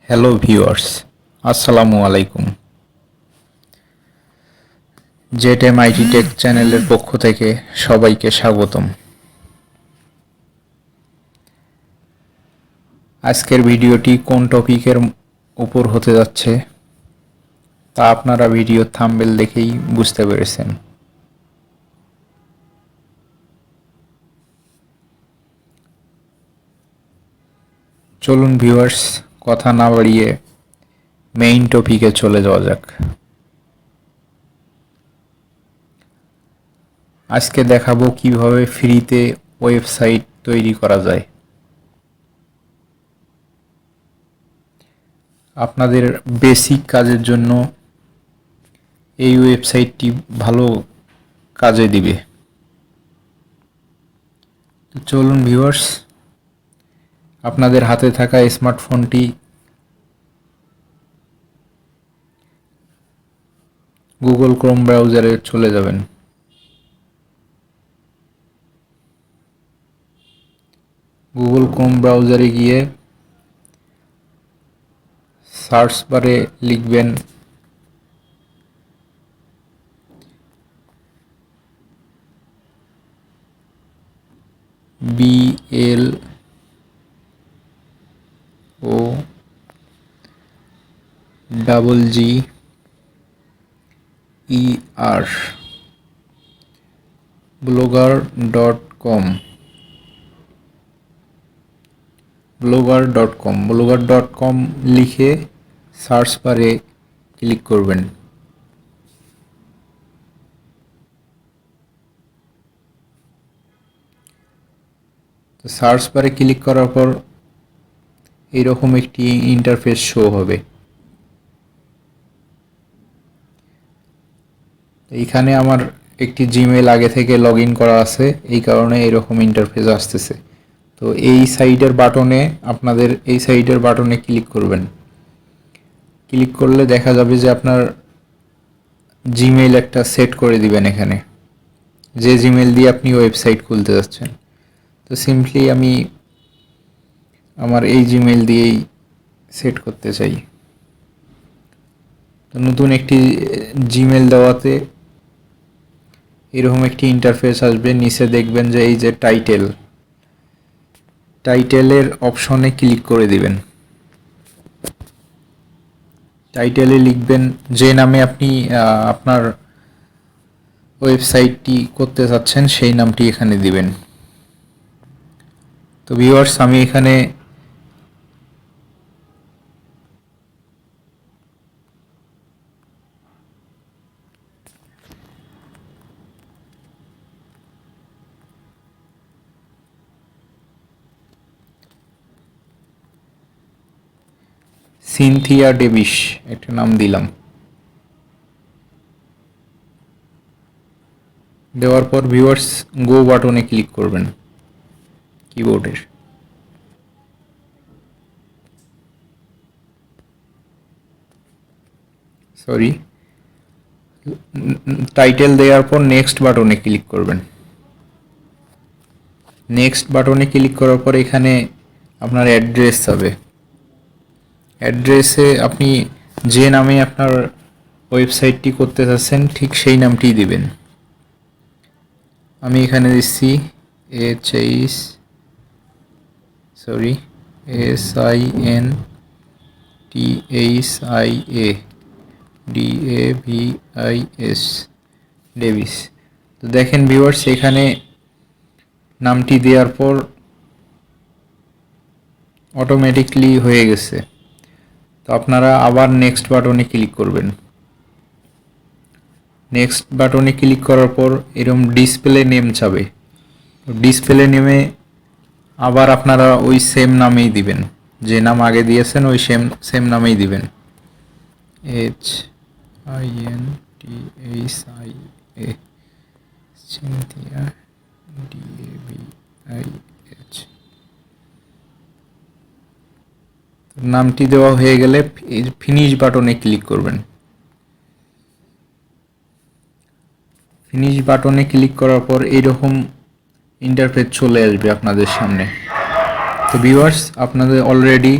Hello viewers, আসসালামু আলাইকুম। জেটেম IT take চ্যানেলের পক্ষ থেকে সবাইকে স্বাগতম। আজকের ভিডিওটি কোন টপিকের উপর হতে যাচ্ছে তা আপনারা ভিডিও থাম্বনেল দেখেই বুঝতে পেরেছেন। চলুন ভিউয়ার্স, কথা না বাড়িয়ে মেইন টপিকে চলে যাওয়া যাক। আজকে দেখাবো কিভাবে ফ্রিতে ওয়েবসাইট তৈরি করা যায়। আপনাদের বেসিক কাজের জন্য এই ওয়েবসাইটটি ভালো কাজে দিবে। তো চলুন ভিউয়ার্স, আপনাদের হাতে থাকা স্মার্টফোনটি গুগল ক্রোম ব্রাউজারে চলে যাবেন। গুগল ক্রোম ব্রাউজারে গিয়ে সার্চ বারে লিখবেন BLOGGER blogger.com blogger.com লিখে সার্চ বারে ক্লিক করবেন। তো সার্চ বারে ক্লিক করার পর এইরকম একটি ইন্টারফেস শো হবে। এইখানে আমার একটি জিমেইল আগে থেকে লগ ইন করা আছে, এই কারণে এরকম ইন্টারফেস আসতেছে। তো এই সাইডের বাটনে আপনাদের এই সাইডের বাটনে ক্লিক করবেন। ক্লিক করলে দেখা যাবে যে আপনার জিমেইল একটা সেট করে দিবেন এখানে, যে জিমেইল দিয়ে আপনি ওয়েবসাইট খুলতে যাচ্ছেন। তো সিম্পলি আমি আমার এই জিমেইল দিয়েই সেট করতে চাই। তো নতুন একটি জিমেইল দেওয়াতে এরকম একটি ইন্টারফেস আসবে। নিচে দেখবেন যে এই যে টাইটেলের অপশনে ক্লিক করে দিবেন। টাইটেলে লিখবেন যে নামে আপনি আপনার ওয়েবসাইটটি করতে চাচ্ছেন সেই নামটি এখানে দিবেন। তো ভিউয়ার্স, আমি এখানে সিনথিয়া ডেভিস একটা নাম দিলাম। দেওয়ার পর ভিউয়ার্স গো বাটনে ক্লিক করবেন কিবোর্ডের। টাইটেল দেওয়ার পর নেক্সট বাটনে ক্লিক করবেন। নেক্সট বাটনে ক্লিক করার পর এখানে আপনার অ্যাড্রেস হবে। অ্যাড্রেসে আপনি যে নামে আপনার ওয়েবসাইটটি করতে চাচ্ছেন ঠিক সেই নামটিই দিবেন। আমি এখানে দিচ্ছি SINTHIA ডেভিস। তো দেখেন ভিউয়ার্স, এখানে নামটি দেওয়ার পর অটোমেটিকলি হয়ে গেছে। তো আপনারা আবার নেক্সট বাটনে ক্লিক করবেন। নেক্সট বাটনে ক্লিক করার পর এরকম ডিসপ্লে নেম চাবে। ডিসপ্লে নেমে আবার আপনারা ওই সেম নামেই দিবেন, যে নাম আগে দিয়েছেন ওই সেম নামেই দিবেন। HINTHIA Cynthia DAVIH। নামটি দেওয়া হয়ে গেলে ফিনিশ বাটনে ক্লিক করবেন। ফিনিশ বাটনে ক্লিক করার পর এইরকম ইন্টারফেস চলে আসবে আপনাদের সামনে। তো ভিউয়ার্স, আপনাদের অলরেডি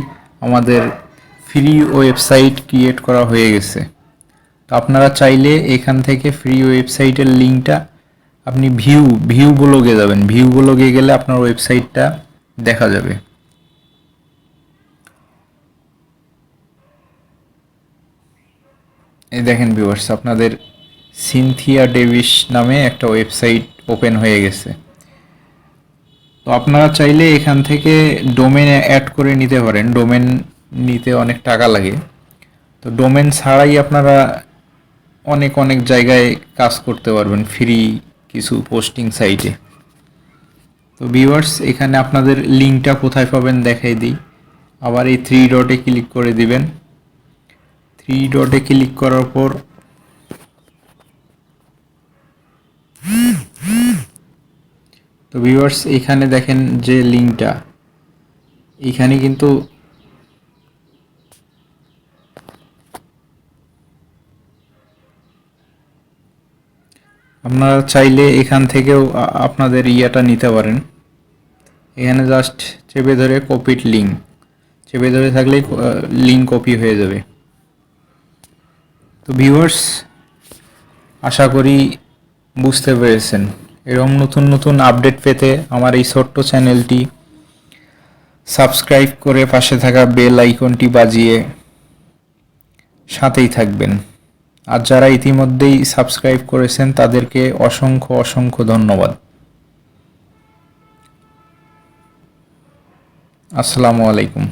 আমাদের ফ্রি ওয়েবসাইট ক্রিয়েট করা হয়ে গেছে। তো আপনারা চাইলে এখান থেকে ফ্রি ওয়েবসাইটের লিঙ্কটা আপনি ভিউ ব্লগে যাবেন, ভিউ ব্লগে গেলে আপনার ওয়েবসাইটটা দেখা যাবে। এই দেখেন ভিউয়ার্স, আপনাদের সিনথিয়া ডেভিস নামে একটা ওয়েবসাইট ওপেন হয়ে গেছে। তো আপনারা চাইলে এখান থেকে ডোমেন অ্যাড করে নিতে পারেন। ডোমেন নিতে অনেক টাকা লাগে, তো ডোমেন ছাড়াই আপনারা অনেক জায়গায় কাজ করতে পারবেন ফ্রি কিছু পোস্টিং সাইটে। তো ভিউয়ার্স, এখানে আপনাদের লিঙ্কটা কোথায় পাবেন দেখাই দিই। আবার এই থ্রি ডটে ক্লিক করে দিবেন। থ্রি ডটে ক্লিক করার পর তো ভিউয়ার্স, এখানে দেখেন যে লিঙ্কটা, এখানে কিন্তু আপনারা চাইলে এখান থেকেও আপনাদের ইয়াটা নিতে পারেন। এখানে জাস্ট চেপে ধরে কপিড লিঙ্ক, চেপে ধরে থাকলেই লিঙ্ক কপি হয়ে যাবে। তো ভিউয়ার্স, আশা করি বুঝতে পেরেছেন। এরকম নতুন আপডেট পেতে আমার এই ছোট্ট চ্যানেলটি সাবস্ক্রাইব করে পাশে থাকা বেল আইকনটি বাজিয়ে সাথেই থাকবেন। আর যারা ইতিমধ্যেই সাবস্ক্রাইব করেছেন তাদেরকে অসংখ্য ধন্যবাদ। আসসালামু আলাইকুম।